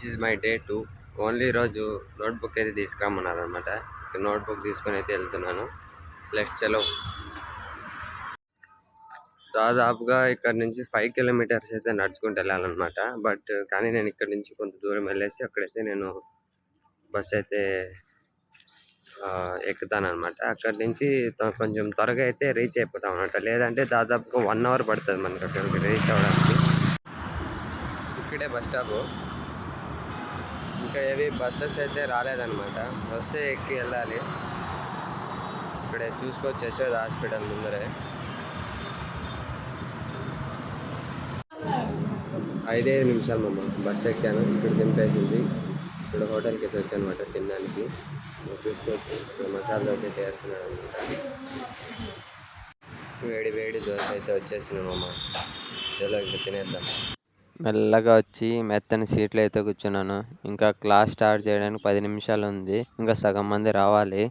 This is my day 2. Only ఈరోజు notebook అయితే తీసుకురమ్మన్నారు అనమాట. నోట్బుక్ తీసుకొని అయితే వెళ్తున్నాను. లెట్స్ చలో. దాదాపుగా ఇక్కడ నుంచి 5 కిలోమీటర్స్ అయితే నడుచుకుంటూ వెళ్ళాలన్నమాట. కానీ నేను ఇక్కడ నుంచి కొంత దూరం వెళ్ళేసి అక్కడైతే నేను బస్ అయితే ఎక్కుతాను అనమాట. అక్కడి నుంచి కొంచెం త్వరగా అయితే రీచ్ అయిపోతాం అనమాట. లేదంటే దాదాపుగా 1 అవర్ పడుతుంది మనకి అక్కడికి రీచ్ అవ్వడానికి. ఇక్కడే బస్ స్టాప్. ఇంకా ఏవి బస్సెస్ అయితే రాలేదన్నమాట. వస్తే ఎక్కి వెళ్ళాలి. ఇక్కడే చూసుకోవచ్చు, యశోద హాస్పిటల్ ముందరే. 5 నిమిషాలు మమ్మ బస్ ఎక్కాను. ఇక్కడ దింపేసింది. ఇప్పుడు హోటల్కి అయితే వచ్చాను అనమాట తినడానికి. చూసుకోవచ్చు, ఇక్కడ మసాలా దోశ అయితే వేస్తున్నాడు అనమాట. వేడి వేడి దోశ అయితే వచ్చేసింది మమ్మ. చలో ఇంకా తినేద్దాం. మెల్లగా వచ్చి మెత్తని సీట్లు అయితే కూర్చున్నాను. ఇంకా క్లాస్ స్టార్ట్ చేయడానికి 10 నిమిషాలు ఉంది. ఇంకా సగం మంది రావాలి.